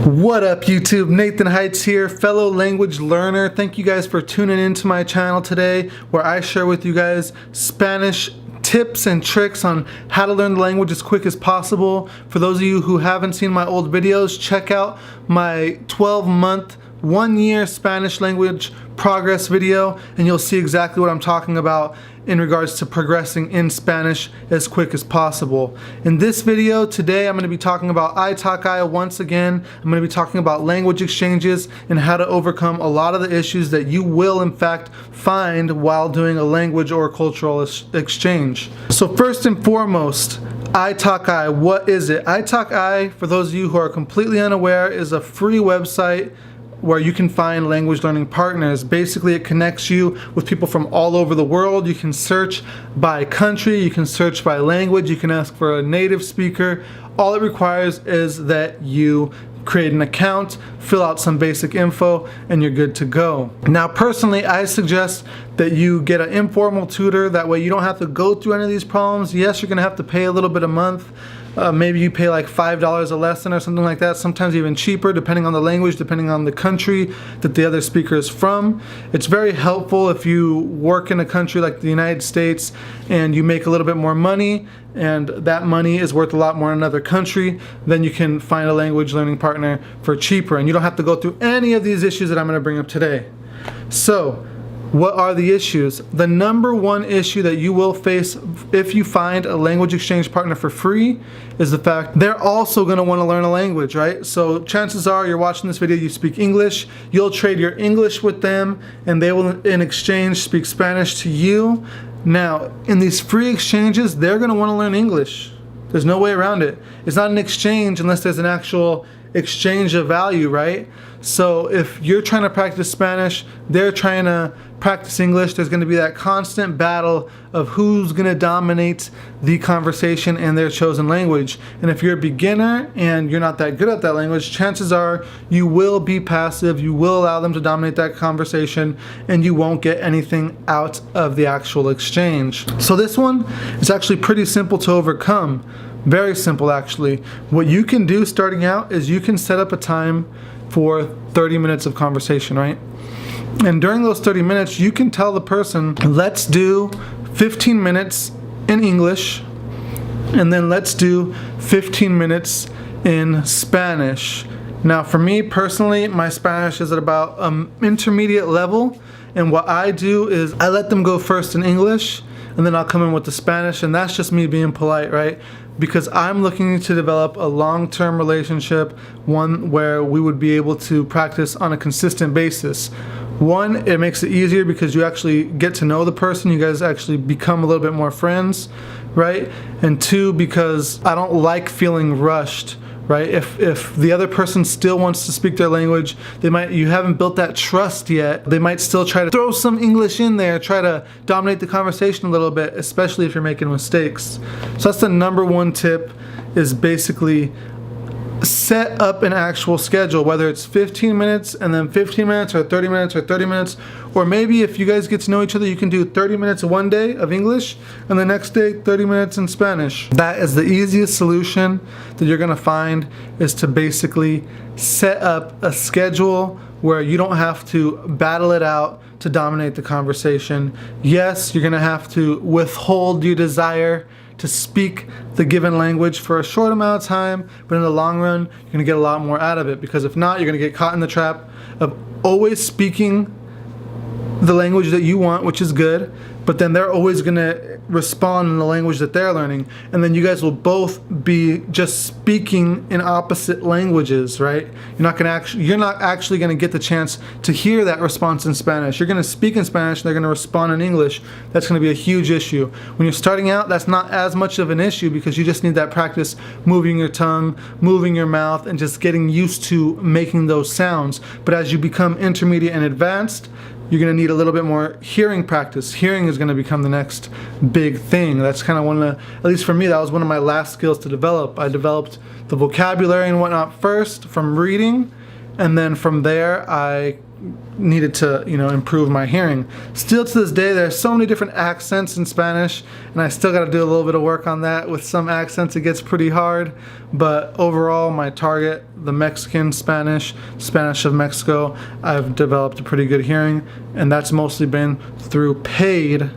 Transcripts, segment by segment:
What up YouTube, Nathan Heightz here, fellow language learner. Thank you guys for tuning into my channel today where I share with you guys Spanish tips and tricks on how to learn the language as quick as possible. For those of you who haven't seen my old videos, check out my 12-month, 1-year Spanish language progress video and you'll see exactly what I'm talking about in regards to progressing in Spanish as quick as possible. In this video today I'm going to be talking about Italki once again. I'm going to be talking about language exchanges and how to overcome a lot of the issues that you will in fact find while doing a language or cultural exchange. So first and foremost, Italki, what is it? Italki, for those of you who are completely unaware, is a free website where you can find language learning partners. Basically, it connects you with people from all over the world. You can search by country, you can search by language, you can ask for a native speaker. All it requires is that you create an account, fill out some basic info, and you're good to go. Now, personally, I suggest that you get an informal tutor. That way you don't have to go through any of these problems. Yes, you're gonna have to pay a little bit a month. Maybe you pay like $5 a lesson or something like that, sometimes even cheaper depending on the language, depending on the country that the other speaker is from. It's very helpful if you work in a country like the United States and you make a little bit more money and that money is worth a lot more in another country, then you can find a language learning partner for cheaper and you don't have to go through any of these issues that I'm going to bring up today. So, what are the issues? The number one issue that you will face if you find a language exchange partner for free is the fact they're also going to want to learn a language, right? So chances are you're watching this video, you speak English, you'll trade your English with them and they will in exchange speak Spanish to you. Now, in these free exchanges, they're going to want to learn English. There's no way around it. It's not an exchange unless there's an actual exchange of value, right? So if you're trying to practice Spanish, they're trying to practice English, there's going to be that constant battle of who's going to dominate the conversation in their chosen language. And if you're a beginner and you're not that good at that language, chances are you will be passive, you will allow them to dominate that conversation, and you won't get anything out of the actual exchange. So this one is actually pretty simple to overcome. Very simple actually. What you can do starting out is you can set up a time for 30 minutes of conversation, right? And during those 30 minutes, you can tell the person, let's do 15 minutes in English, and then let's do 15 minutes in Spanish. Now, for me personally, my Spanish is at about intermediate level, and what I do is I let them go first in English, and then I'll come in with the Spanish, and that's just me being polite, right? Because I'm looking to develop a long-term relationship, one where we would be able to practice on a consistent basis. One, it makes it easier because you actually get to know the person, you guys actually become a little bit more friends, right? And two, because I don't like feeling rushed, right? If the other person still wants to speak their language, you haven't built that trust yet, they might still try to throw some English in there, try to dominate the conversation a little bit, especially if you're making mistakes. So that's the number one tip, is basically set up an actual schedule, whether it's 15 minutes and then 15 minutes or 30 minutes or 30 minutes, or maybe if you guys get to know each other, you can do 30 minutes one day of English and the next day 30 minutes in Spanish. That is the easiest solution that you're going to find, is to basically set up a schedule where you don't have to battle it out to dominate the conversation. Yes, you're going to have to withhold your desire to speak the given language for a short amount of time, but in the long run, you're going to get a lot more out of it, because if not, you're going to get caught in the trap of always speaking the language that you want, which is good, but then they're always going to respond in the language that they're learning, and then you guys will both be just speaking in opposite languages, right? You're not actually going to get the chance to hear that response in Spanish. You're going to speak in Spanish, and they're going to respond in English. That's going to be a huge issue. When you're starting out, that's not as much of an issue because you just need that practice moving your tongue, moving your mouth, and just getting used to making those sounds. But as you become intermediate and advanced, you're going to need a little bit more hearing practice. Hearing is going to become the next big thing. That's kind of one of the, at least for me, that was one of my last skills to develop. I developed the vocabulary and whatnot first from reading, and then from there I needed to, improve my hearing. Still to this day, there's so many different accents in Spanish, and I still got to do a little bit of work on that. With some accents, it gets pretty hard, but overall, my target, the Mexican Spanish, Spanish of Mexico, I've developed a pretty good hearing, and that's mostly been through paid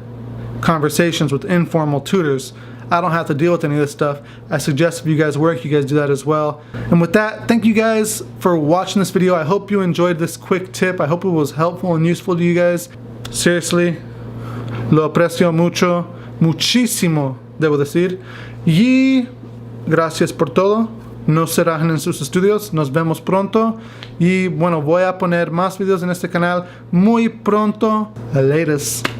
conversations with informal tutors. I don't have to deal with any of this stuff. I suggest if you guys work, you guys do that as well. And with that, thank you guys for watching this video. I hope you enjoyed this quick tip. I hope it was helpful and useful to you guys. Seriously, lo aprecio mucho, muchísimo, debo decir. Y gracias por todo. No se rajen en sus estudios. Nos vemos pronto. Y bueno, voy a poner más videos en este canal muy pronto. Latest.